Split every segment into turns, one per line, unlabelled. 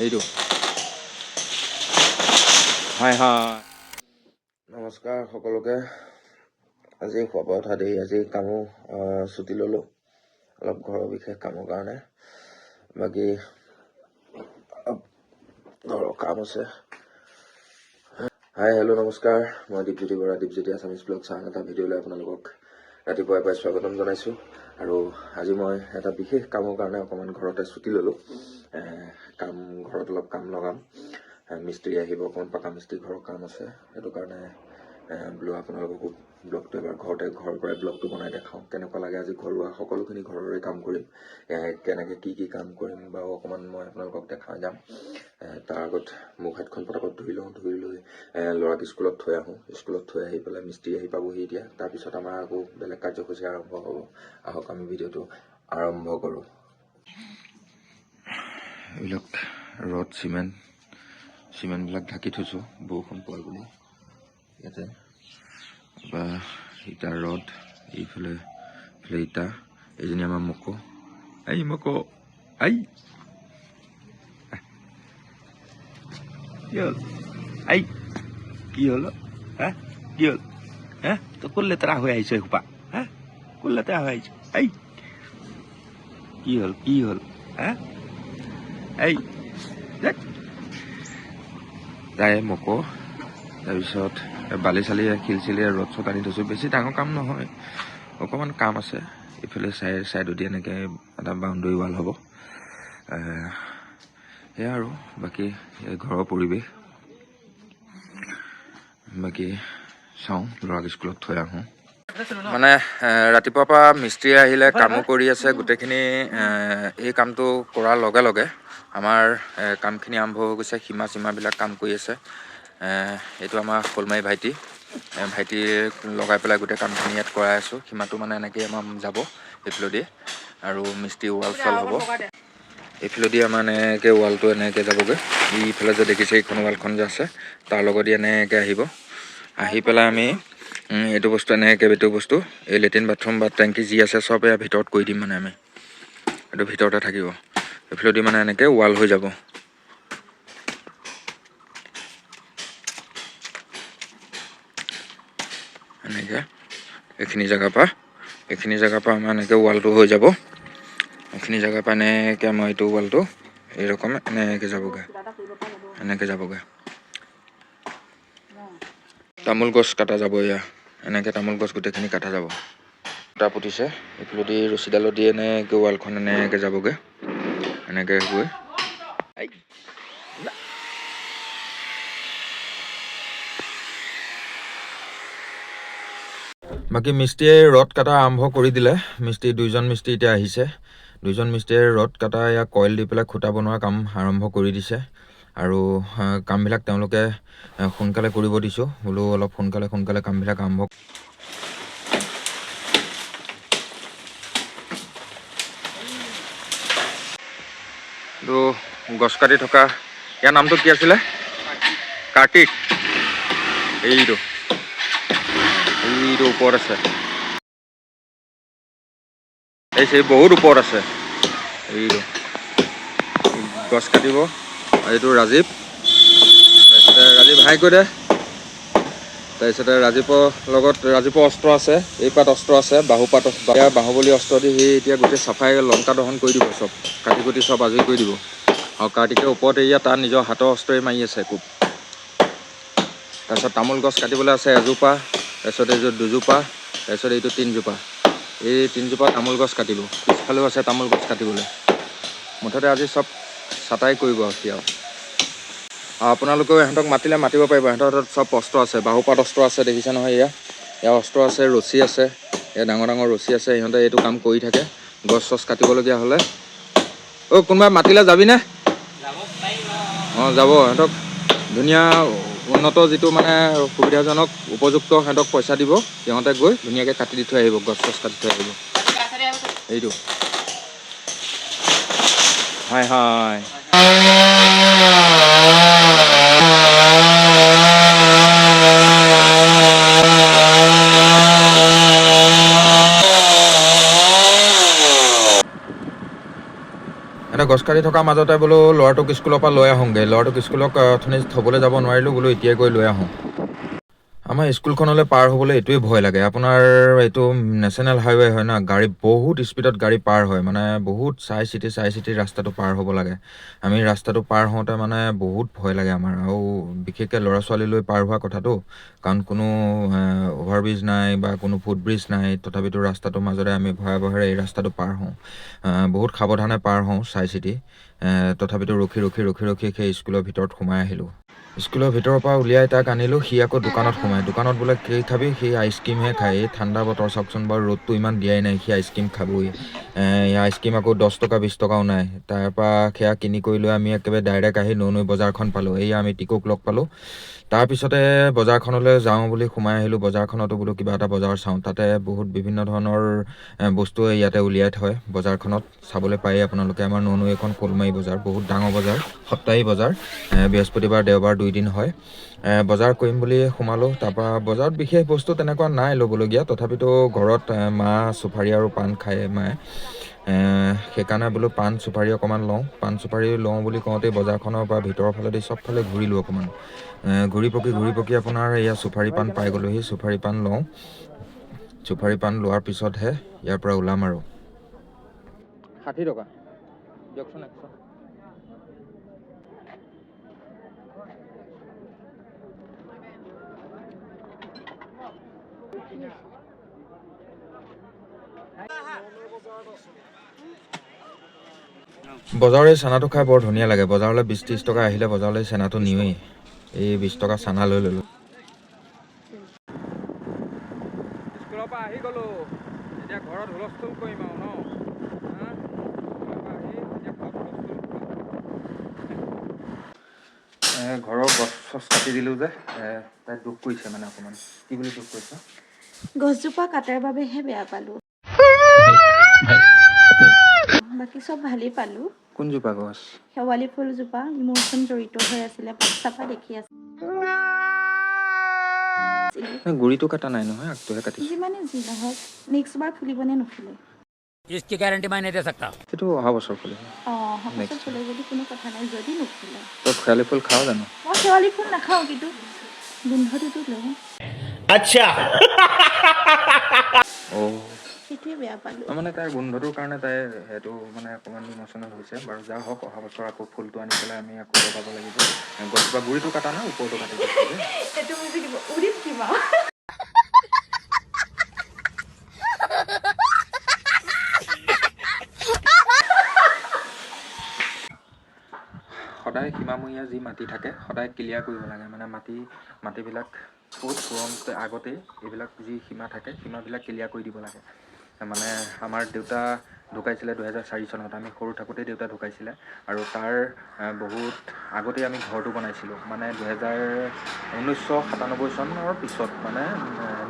এইটো হয় হয়।
নমস্কাৰ সকলোকে। আজি খোৱা বোৱা উঠা দেৰি, আজি কামো ছুটি ল'লোঁ অলপ ঘৰৰ বিশেষ কামৰ কাৰণে। বাকী ঘৰৰ কাম আছে। হাই হেল্ল' নমস্কাৰ, মই দীপজ্যোতি বৰা, দীপজ্যোতি আছামিজ ব্লগ চাং এটা ভিডিঅ'লৈ আপোনালোকক ৰাতিপুৱাই পুৱাই স্বাগতম জনাইছোঁ। আৰু আজি মই এটা বিশেষ কামৰ কাৰণে অকণমান ঘৰতে ছুটি ল'লোঁ। ঘৰত অলপ কাম লগাম, মিস্ত্ৰী আহিব, অকণমান পাকা মিস্ত্ৰী ঘৰৰ কাম আছে, সেইটো কাৰণে বোলো আপোনালোককো ব্লগটো এবাৰ ঘৰৰ পৰাই ব্লগটো বনাই দেখাওঁ। কেনেকুৱা লাগে আজি ঘৰুৱা সকলোখিনি ঘৰৰে কাম কৰিম, কেনেকৈ কি কাম কৰিম বাৰু অকণমান মই আপোনালোকক দেখাই যাম। তাৰ আগত মুখ হাতখন পটাপট ধুই লওঁ, ধুই লৈ ল'ৰাক স্কুলত থৈ আহোঁ। স্কুলত থৈ আহি পেলাই মিস্ত্ৰী আহি পাবহি এতিয়া। তাৰপিছত আমাৰ আকৌ বেলেগ কাৰ্যসূচী আৰম্ভ হ'ব। আহক আমি ভিডিঅ'টো আৰম্ভ কৰোঁ। এইবিলাক ৰড চিমেণ্টবিলাক ঢাকি থৈছোঁ বৰষুণ পৰে বুলি। ইয়াতে বা ইটা ৰড, এইফালে ইটা, এইজনী আমাৰ মকো, মকো কি হ'ল কি হ'ল তই কোন লেতেৰা হৈ আহিছ এসোপা, কোন লেতেৰা হৈ আহিছ, কি হ'ল তাই মকো। তাৰপিছত বালি চালি শিল চিলি ৰদ চদ আনি থৈছোঁ। বেছি ডাঙৰ কাম নহয়, অকণমান কাম আছে। এইফালে চাইডেদি এনেকৈ এটা বাউণ্ডেৰী ৱাল হ'ব। সেয়া আৰু বাকী ঘৰৰ পৰিৱেশ। বাকী চাওঁ, ল'ৰাক স্কুলত থৈ আহোঁ। মানে ৰাতিপুৱাৰ পৰা মিস্ত্ৰী আহিলে, কামো কৰি আছে গোটেইখিনি। এই কামটো কৰাৰ লগে লগে আমাৰ কামখিনি আৰম্ভ হৈ গৈছে। সীমাবিলাক কাম কৰি আছে। এইটো আমাৰ শ'লমাৰী ভাইটি লগাই পেলাই গোটেই কামখিনি ইয়াত কৰাই আছোঁ। সীমাটো মানে এনেকৈ আমাৰ যাব এইফালেদি, আৰু মিস্ত্ৰী ৱাল চোৱাল হ'ব এইফালেদি। আমাৰ এনেকৈ ৱালটো এনেকৈ যাবগৈ। ইফালে যে দেখিছে এইখন ৱালখন যে আছে, তাৰ লগতে এনেকৈ আহিব। আহি পেলাই আমি এইটো বস্তু এনেকৈ এই লেট্ৰিন বাথৰুম বা টেংকি যি আছে চব ইয়াৰ ভিতৰত কৰি দিম। মানে আমি এইটো ভিতৰতে থাকিব। এইফালেদি মানে এনেকৈ ৱাল হৈ যাব। এনেকৈ এইখিনি জেগাৰ পৰা আমাৰ এনেকৈ ৱালটো হৈ যাব। এইখিনি জেগাৰ পৰা এনেকৈ আমাৰ এইটো ৱালটো এইৰকম এনেকৈ যাবগৈ। তামোল গছ কাটা যাব। এয়া এনেকৈ তামোল গছ গোটেইখিনি কাটা যাব। সূতা পুতিছে, এইফালেদি ৰছীডালত দি এনেকৈ ৱালখন এনেকৈ যাবগৈ, এনেকৈ গৈ বাকী মিস্ত্ৰীয়ে ৰড কাটা আৰম্ভ কৰি দিলে। দুইজন মিস্ত্ৰী এতিয়া আহিছে। দুইজন মিস্ত্ৰীয়ে ৰড কাটা, ইয়াৰ কইল দি পেলাই খুঁটা বনোৱা কাম আৰম্ভ কৰি দিছে। আৰু কামবিলাক তেওঁলোকে সোনকালে কৰিব দিছোঁ। বোলো অলপ সোনকালে কামবিলাক আৰম্ভ। এইটো গছ কাটি থকা, ইয়াৰ নামটো কি আছিলে? কাৰ্তিক। এইটো ওপৰত আছে, এই বহুত ওপৰত আছে। এইটো গছ কাটিব। এইটো ৰাজীৱ। তাৰপিছতে ৰাজীৱ হাই কৈ দে। তাৰপিছতে ৰাজীৱৰ অস্ত্ৰ আছে, এই পাত অস্ত্ৰ আছে, বাহুপাত বাহুবলী অস্ত্ৰ দি সি এতিয়া গোটেই চাফাই লংকা দহন কৰি দিব। চব কাটি কুটি চব আজৰি কৰি দিব। আৰু কাৰ্তিকে ওপৰত এৰিয়া তাৰ নিজৰ হাতৰ অস্ত্ৰই মাৰি আছে খুব। তাৰপিছত তামোল গছ কাটিবলৈ আছে এজোপা, তাৰপিছত এইযোৰ দুজোপা, তাৰপিছত এইটো 3জোপা। এই 3জোপা তামোল গছ কাটিব। পিছফালেও আছে তামোল গছ কাটিবলৈ। মুঠতে আজি চব চাটাই কৰিব আৰু সি। আৰু আপোনালোকেও ইহঁতক মাতিব পাৰিব। ইহঁতৰ হাতত চব অস্ত্ৰ আছে, বাহুপাত অস্ত্ৰ আছে, দেখিছে নহয়। ইয়াৰ অস্ত্ৰ আছে, ৰছী আছে, ইয়াৰ ডাঙৰ ৰছী আছে। ইহঁতে এইটো কাম কৰি থাকে। গছ চছ কাটিবলগীয়া হ'লে কোনোবাই মাতিলে যাবিনে? যাব। সিহঁতক ধুনীয়া উন্নত যিটো মানে সুবিধাজনক উপযুক্ত সিহঁতক পইচা দিব। সিহঁতে গৈ ধুনীয়াকৈ কাটি দি থৈ আহিব, গছ চছ কাটি থৈ আহিব। এইটো হয়। এটা গছ কাটি থকাৰ মাজতে বোলো ল'ৰাটোক স্কুলৰ পৰা লৈ আহোঁগৈ। ল'ৰাটোক স্কুলক অথনি থ'বলৈ যাব নোৱাৰিলোঁ, বোলো এতিয়াই গৈ লৈ আহোঁ। আমাৰ স্কুলখনলৈ পাৰ হ'বলৈ এইটোৱে ভয় লাগে। আপোনাৰ এইটো নেশ্যনেল হাইৱে হয় না, গাড়ী বহুত স্পীডত গাড়ী পাৰ হয়, মানে বহুত চাই চিতি ৰাস্তাটো পাৰ হ'ব লাগে। আমি ৰাস্তাটো পাৰ হওঁতে মানে বহুত ভয় লাগে আমাৰ, আৰু বিশেষকৈ ল'ৰা ছোৱালী লৈ পাৰ হোৱা কথাটো, কাৰণ কোনো অভাৰব্ৰিজ নাই বা কোনো ফুটব্ৰিজ নাই, তথাপিতো ৰাস্তাটোৰ মাজেৰে আমি ভয়াৱহেৰে এই ৰাস্তাটো পাৰ হওঁ। বহুত সাৱধানে পাৰ হওঁ চাই চিতি, তথাপিতো ৰখি সেই স্কুলৰ ভিতৰত সোমাই আহিলোঁ। স্কুলৰ ভিতৰৰ পৰা উলিয়াই তাক আনিলোঁ, সি আকৌ দোকানত সোমায়। দোকানত বোলে কি খাবি, সি আইচক্ৰীমহে খায়। এই ঠাণ্ডা বতৰ চাওকচোন বাৰু, ৰ'দটো ইমান দিয়াই নাই, সি আইচক্ৰীম খাবই। আইচক্ৰীম আকৌ 10 টকা 20 টকাও নাই। তাৰপৰা সেয়া কিনি কৰি লৈ আমি একেবাৰে ডাইৰেক্ট আহি নৈ বজাৰখন পালোঁ। এইয়া আমি টিকুক লগ পালোঁ। তাৰপিছতে বজাৰখনলৈ যাওঁ বুলি সোমাই আহিলোঁ। বজাৰখনতো বোলো কিবা এটা বজাৰ চাওঁ, তাতে বহুত বিভিন্ন ধৰণৰ বস্তু ইয়াতে উলিয়াই থয়। বজাৰখনত চাবলৈ পায়েই আপোনালোকে, আমাৰ নৈ এখন শ'লমাৰী বজাৰ, বহুত ডাঙৰ বজাৰ, সপ্তাহী বজাৰ, বৃহস্পতিবাৰ দেওবাৰ 2 দিন হয়। বজাৰ কৰিম বুলি সোমালোঁ। তাৰপৰা বজাৰত বিশেষ বস্তু তেনেকুৱা নাই ল'বলগীয়া, তথাপিতো ঘৰত মা চুপাৰী আৰু পাণ খায় মায়ে, সেইকাৰণে বোলো পাণ চুপাৰী অকণমান লওঁ। পাণ চুপাৰী লওঁ বুলি কওঁতেই বজাৰখনৰ পৰা ভিতৰৰ ফালেদি চবফালে ঘূৰিলোঁ অকণমান। ঘূৰি পকি আপোনাৰ এয়া চুপাৰী পাণ পাই গ'লোঁ। সেই চুপাৰী পাণ লওঁ। চুপাৰী পাণ লোৱাৰ পিছতহে ইয়াৰ পৰা ওলাম আৰু। 60 টকা দিয়কচোন 100। বজাৰৰ এই চানাটো খাই বৰ ধুনীয়া লাগে। বজাৰলৈ 20-30 টকা আহিলে বজাৰলৈ চানাটো নিওঁৱেই। এই 20 টকা চানা লৈ ল'লোঁ। স্কুলৰ পৰা আহি গ'লোঁ, এতিয়া ঘৰত হুলস্থুল কৰিম আৰু ন। ঘৰৰ গছ চছ কাটি দিলোঁ যে, তাই দুখ কৰিছে মানে অকণমান। কি বুলি দুখ কৰিছে?
গছজোপা কাটাৰ বাবেহে বেয়া পালোঁ, বাকী চব ভালেই পালোঁ।
কোনজোপা গছ?
শেৱালি ফুলজোপা মোৰচোন জড়িত হৈ আছিলে, পাত দেখি আছিল।
গুৰিটো কাটা নাই নহয়, আগটোহে কাটিছোঁ।
যিমানে যি নহওক, নেক্সট বাৰ ফুলিব নে নুফুলে?
इसकी गारंटी मैं नहीं दे सकता।
সেইটো অহা বছৰ ফুলিব।
অহা বছৰ ফুলে যদি কোনো কথা নাই, যদি নুফুলে।
তই শেৱালি ফুল খাৱ জানো?
মই শেৱালি ফুল নাখাওঁ, কিন্তু গোন্ধটোতো লওঁ।
अच्छा
সেইটোৱে বেয়া পালোঁ।
মানে তাইৰ গোন্ধটোৰ কাৰণে তাই সেইটো মানে অকণমান ইম'চনেল হৈছে বাৰু। যা হওক, অহা বছৰ আকৌ ফুলটো আনি পেলাই আমি আকৌ লগাব লাগিব। গছজোপা গুৰিটো কাটা নাই, ওপৰটো কাটি দিছোঁ যে।
সেইটো বুজি দিব, উৰিম কিবা।
সদায় সীমামূৰীয়া যি মাটি থাকে সদায় ক্লিয়াৰ কৰিব লাগে। মানে মাটিবিলাক বহুত পুৰণতে আগতেই এইবিলাক যি সীমা থাকে সীমাবিলাক ক্লিয়াৰ কৰি দিব লাগে। মানে আমাৰ দেউতা ঢুকাইছিলে 2004 চনত। আমি সৰু থাকোঁতেই দেউতা ঢুকাইছিলে, আৰু তাৰ বহুত আগতেই আমি ঘৰটো বনাইছিলোঁ। মানে 1997 চনৰ পিছত, মানে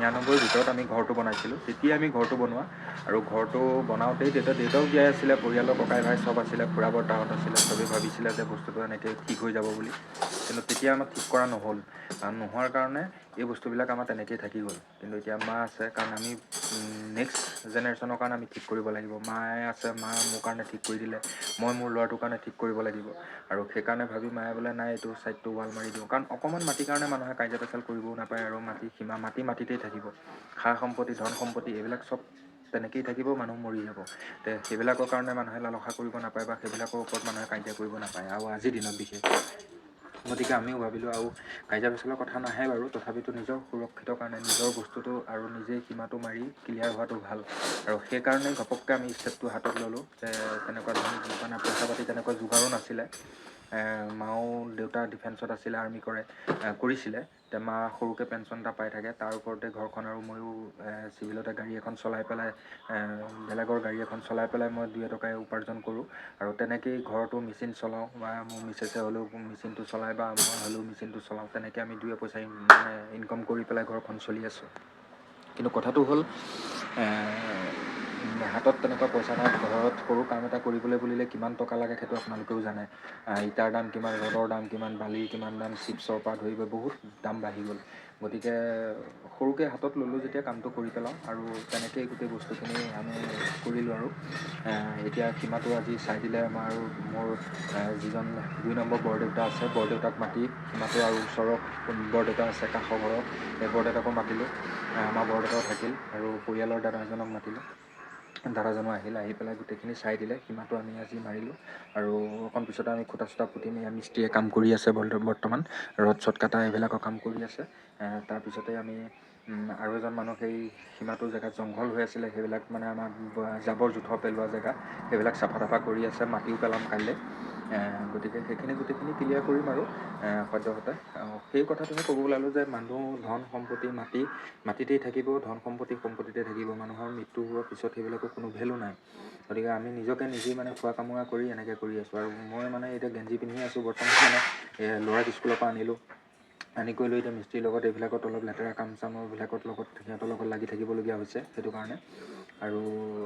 99ৰ ভিতৰত আমি ঘৰটো বনাইছিলোঁ। তেতিয়া আমি ঘৰটো বনোৱা, আৰু ঘৰটো বনাওঁতেই দেউতাও জীয়াই আছিলে, পৰিয়ালৰ ককাই ভাই চব আছিলে, খুৰা বৰ্তাহঁত আছিলে। চবেই ভাবিছিলে যে বস্তুটো এনেকৈ ঠিক হৈ যাব বুলি, কিন্তু তেতিয়া আমাক ঠিক কৰা নহ'ল। নোহোৱাৰ কাৰণে এই বস্তুবিলাক আমাৰ তেনেকেই থাকি গ'ল। কিন্তু এতিয়া মা আছে, কাৰণ আমি নেক্সট জেনেৰেশ্যনৰ কাৰণে আমি ঠিক কৰিব লাগিব। মায়ে আছে, মা মোৰ কাৰণে ঠিক কৰি দিলে, মই মোৰ ল'ৰাটোৰ কাৰণে ঠিক কৰিব লাগিব। আৰু সেইকাৰণে ভাবি মায়ে বোলে নাই, এইটো ছাইডটো ৱাল মাৰি দিওঁ। কাৰণ অকণমান মাটিৰ কাৰণে মানুহে কাজিয়া পেচাল কৰিবও নাপায়, আৰু মাটিতেই থাকিব। সা সম্পত্তি, ধন সম্পত্তি এইবিলাক চব তেনেকেই থাকিব, মানুহ মৰি যাব। সেইবিলাকৰ কাৰণে মানুহে লালসা কৰিব নাপায়, বা সেইবিলাকৰ ওপৰত মানুহে কাজিয়া কৰিব নাপায়, আৰু আজিৰ দিনত বিশেষ। গতিকে আমিও ভাবিলোঁ, আৰু কাজিয়া পেচালৰ কথা নাহে বাৰু, তথাপিতো নিজৰ সুৰক্ষিতৰ কাৰণে নিজৰ বস্তুটো আৰু নিজেই সীমাটো মাৰি ক্লিয়াৰ হোৱাটো ভাল। আৰু সেইকাৰণে ঘপককৈ আমি ষ্টেপটো হাতত ল'লোঁ। যে তেনেকুৱা মানে পইচা পাতি তেনেকুৱা যোগাৰো নাছিলে। মাও, দেউতা ডিফেন্সত আছিলে, আৰ্মি কৰিছিলে। মা সৰুকৈ পেঞ্চন এটা পাই থাকে, তাৰ ওপৰতে ঘৰখন, আৰু ময়ো চিভিলতে গাড়ী এখন চলাই পেলাই, বেলেগৰ গাড়ী এখন চলাই পেলাই মই 2 টকাই উপাৰ্জন কৰোঁ। আৰু তেনেকেই ঘৰতো মেচিন চলাওঁ, বা মোৰ মিছেছে হ'লেও মেচিনটো চলায়, বা মই হ'লেও মেচিনটো চলাওঁ। তেনেকৈ আমি 2 পইচা মানে ইনকম কৰি পেলাই ঘৰখন চলি আছোঁ। কিন্তু কথাটো হ'ল, হাতত তেনেকুৱা পইচা নাই। ঘৰত সৰু কাম এটা কৰিবলৈ বুলিলে কিমান টকা লাগে সেইটো আপোনালোকেও জানে। ইটাৰ দাম কিমান, ৰডৰ দাম কিমান, বালিৰ কিমান দাম, চিপছৰ পৰা ধৰি বহুত দাম বাঢ়ি গ'ল। গতিকে সৰুকৈ হাতত ল'লোঁ যেতিয়া কামটো কৰি পেলাওঁ, আৰু তেনেকৈয়ে গোটেই বস্তুখিনি আমি কৰিলোঁ। আৰু এতিয়া সীমাটো আজি চাই দিলে আমাৰ মোৰ যিজন 2 নম্বৰ বৰদেউতা আছে, বৰদেউতাক মাতি সীমাটো, আৰু ওচৰৰ বৰদেউতা আছে কাষৰ ঘৰৰ, সেই বৰদেউতাকো মাতিলোঁ। আমাৰ বৰদেউতাও থাকিল আৰু পৰিয়ালৰ দাদাজনক মাতিলোঁ। দাদাজনো আহি পেলাই গোটেইখিনি চাই দিলে। সীমাটো আমি আজি মাৰিলোঁ, আৰু অকণ পিছতে আমি খুটা চুটা পুতিম। মিস্ত্ৰীয়ে কাম কৰি আছে বৰ্তমান, ৰদ চদ কটা এইবিলাকৰ কাম কৰি আছে। তাৰপিছতে আমি আৰু এজন মানুহ সেই সীমাটোৰ জেগাত জংঘল হৈ আছিলে, সেইবিলাক মানে আমাৰ জাবৰ জোঁথৰ পেলোৱা জেগা, সেইবিলাক চাফা তাফা কৰি আছে। মাটিও পেলাম কাইলৈ। গতিকে সেইখিনি গোটেইখিনি ক্লিয়াৰ কৰিম আৰু সদ্যহতে। সেই কথাটোহে ক'ব ওলালোঁ যে মানুহ, ধন সম্পত্তি, মাটিতেই থাকিব, ধন সম্পত্তিতে থাকিব। মানুহৰ মৃত্যু হোৱাৰ পিছত সেইবিলাকৰ কোনো ভেলু নাই। গতিকে আমি নিজেই মানে খোৱা কামোৰা কৰি এনেকৈ কৰি আছোঁ। আৰু মই মানে এতিয়া গেঞ্জি পিন্ধি আছোঁ বৰ্তমান। মানে ল'ৰাক স্কুলৰ পৰা আনি কৰি লৈ এতিয়া মিস্ত্ৰীৰ লগত এইবিলাকত অলপ লেতেৰা কাম চামৰবিলাকত সিহঁতৰ লগত লাগি থাকিবলগীয়া হৈছে। সেইটো কাৰণে আৰু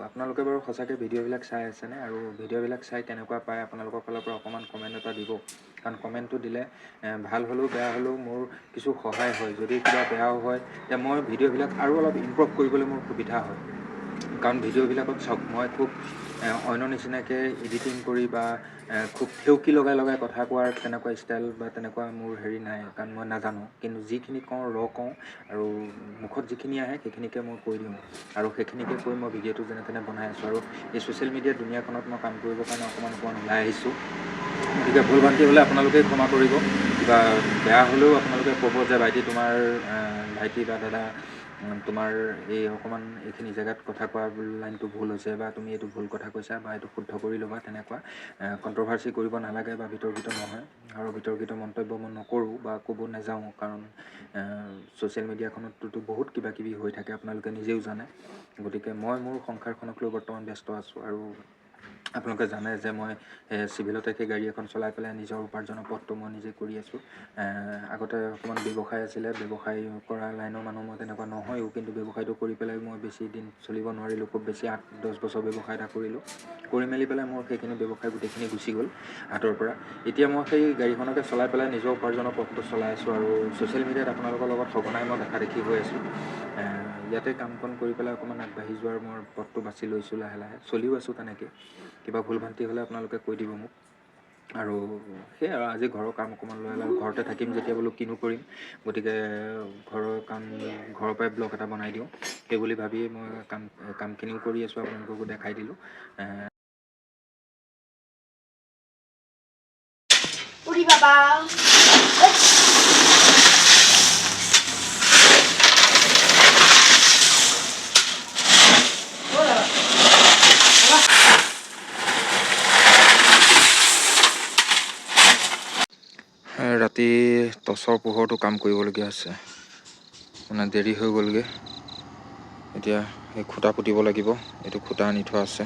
আপোনালোকে বাৰু সঁচাকৈ ভিডিঅ'বিলাক চাই আছেনে, আৰু ভিডিঅ'বিলাক চাই কেনেকুৱা পায় আপোনালোকৰ ফালৰ পৰা অকণমান কমেণ্ট এটা দিব। কাৰণ কমেণ্টটো দিলে ভাল হ'লেও বেয়া হ'লেও মোৰ কিছু সহায় হয়। যদি কিবা বেয়াও হয় তেতিয়া মই ভিডিঅ'বিলাক আৰু অলপ ইমপ্ৰুভ কৰিবলৈ মোৰ সুবিধা হয়। কাৰণ ভিডিঅ'বিলাকত চাওক, মই খুব অন্য নিচিনাকৈ এডিটিং কৰি বা খুব থেউকি লগাই কথা কোৱাৰ তেনেকুৱা ষ্টাইল বা তেনেকুৱা মোৰ হেৰি নাই, কাৰণ মই নাজানো। কিন্তু যিখিনি কওঁ কওঁ, আৰু মুখত যিখিনি আহে সেইখিনিকে মই কৈ দিওঁ, আৰু সেইখিনিকে কৈ মই ভিডিঅ'টো যেনে তেনে বনাই আছোঁ। আৰু এই ছ'চিয়েল মিডিয়া দুুনীয়াখনত মই কাম কৰিবৰ কাৰণে অকণমান ওলাই আহিছোঁ। গতিকে ভুল ভ্ৰান্তি হ'লে আপোনালোকে ক্ষমা কৰিব। কিবা বেয়া হ'লেও আপোনালোকে ক'ব যে ভাইটি তোমাৰ ভাইটি বা দাদা তোমাৰ এই অকণমান এইখিনি জেগাত কথা কোৱা লাইনটো ভুল হৈছে, বা তুমি এইটো ভুল কথা কৈছা, বা এইটো শুদ্ধ কৰি ল'বা। তেনেকুৱা কণ্ট্ৰভাৰ্চি কৰিব নালাগে বা বিতৰ্কিত নহয়। আৰু বিতৰ্কিত মন্তব্য মই নকৰোঁ বা ক'ব নাযাওঁ, কাৰণ ছ'চিয়েল মিডিয়াখনততো বহুত কিবা কিবি হৈ থাকে, আপোনালোকে নিজেও জানে। গতিকে মই মোৰ সংসাৰখনক লৈ বৰ্তমান ব্যস্ত আছোঁ। আৰু আপোনালোকে জানে যে মই চিভিলতে সেই গাড়ী এখন চলাই পেলাই নিজৰ উপাৰ্জনৰ পথটো মই নিজে কৰি আছোঁ। আগতে অকণমান ব্যৱসায় আছিলে, ব্যৱসায় কৰা লাইনৰ মানুহ মই তেনেকুৱা নহয়ও, কিন্তু ব্যৱসায়টো কৰি পেলাই মই বেছি দিন চলিব নোৱাৰিলোঁ। খুব বেছি 8-10 বছৰ ব্যৱসায় এটা কৰিলোঁ। কৰি মেলি পেলাই মোৰ সেইখিনি ব্যৱসায় গোটেইখিনি গুচি গ'ল হাতৰ পৰা। এতিয়া মই সেই গাড়ীখনকে চলাই পেলাই নিজৰ উপাৰ্জনৰ পথটো চলাই আছোঁ। আৰু ছ'চিয়েল মিডিয়াত আপোনালোকৰ লগত সঘনাই মই দেখা দেখি হৈ আছোঁ। ইয়াতে কাম বন কৰি পেলাই অকণমান আগবাঢ়ি যোৱাৰ মই পথটো বাছি লৈছোঁ লাহে লাহে, চলিও আছোঁ তেনেকৈ। কিবা ভুল ভ্ৰান্তি হ'লে আপোনালোকে কৈ দিব মোক। আৰু সেয়াই আৰু আজি ঘৰৰ কাম অকণমান লৈ ঘৰতে থাকিম যেতিয়া বোলো কিনো কৰিম, গতিকে ঘৰৰ কাম ঘৰৰ পৰাই ব্লগ এটা বনাই দিওঁ, সেইবুলি ভাবিয়েই মই কামখিনিও কৰি আছোঁ, আপোনালোককো দেখাই দিলোঁ। ৰাতি টৰ্চৰ পোহৰটো কাম কৰিবলগীয়া আছে, মানে দেৰি হৈ গ'লগৈ। এতিয়া এই খুটা পুতিব লাগিব। এইটো খুটা আনি থোৱা আছে,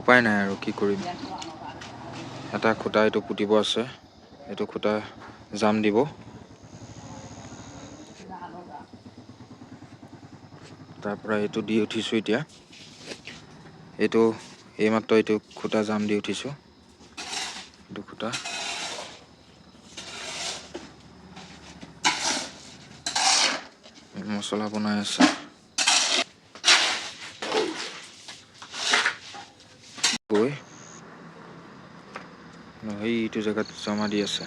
উপায় নাই আৰু কি কৰিম। এটা খুটা এইটো পুতিব আছে, এইটো খুটা জাম দিব। তাৰপৰা এইটো দি উঠিছোঁ এতিয়া। এইমাত্ৰ এইটো খুটা জাম দি উঠিছোঁ। এইটো খুটা মছলা বনাই আছে। গৈ এইটো জেগাত জমা দি আছে।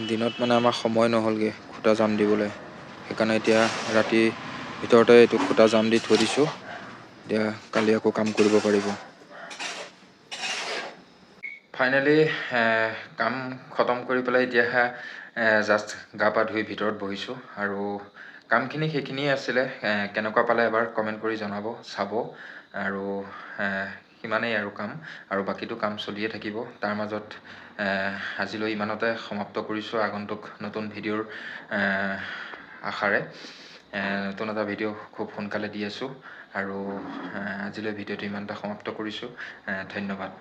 দিনত মানে আমাৰ সময় নহ'লগৈ খুটা জাম দিবলৈ, সেইকাৰণে এতিয়া ৰাতিৰ ভিতৰতে এইটো খুটা জাম দি থৈ দিছোঁ। এতিয়া কালি আকৌ কাম কৰিব পাৰিব। ফাইনেলি কাম খতম কৰি পেলাই এতিয়াহে জাষ্ট গা পা ধুই ভিতৰত বহিছোঁ। আৰু কামখিনি সেইখিনিয়ে আছিলে। কেনেকুৱা পালে এবাৰ কমেণ্ট কৰি জনাব, চাব। আৰু সিমানেই আৰু কাম, আৰু বাকীটো কাম চলিয়ে থাকিব। তাৰ মাজত আজিলৈ ইমানতে সমাপ্ত কৰিছোঁ। আগন্তুক নতুন ভিডিঅ'ৰ আশাৰে নতুন এটা ভিডিঅ' খুব সোনকালে দি আছোঁ। আৰু আজিলৈ ভিডিঅ'টো ইমানটা সমাপ্ত কৰিছোঁ। ধন্যবাদ।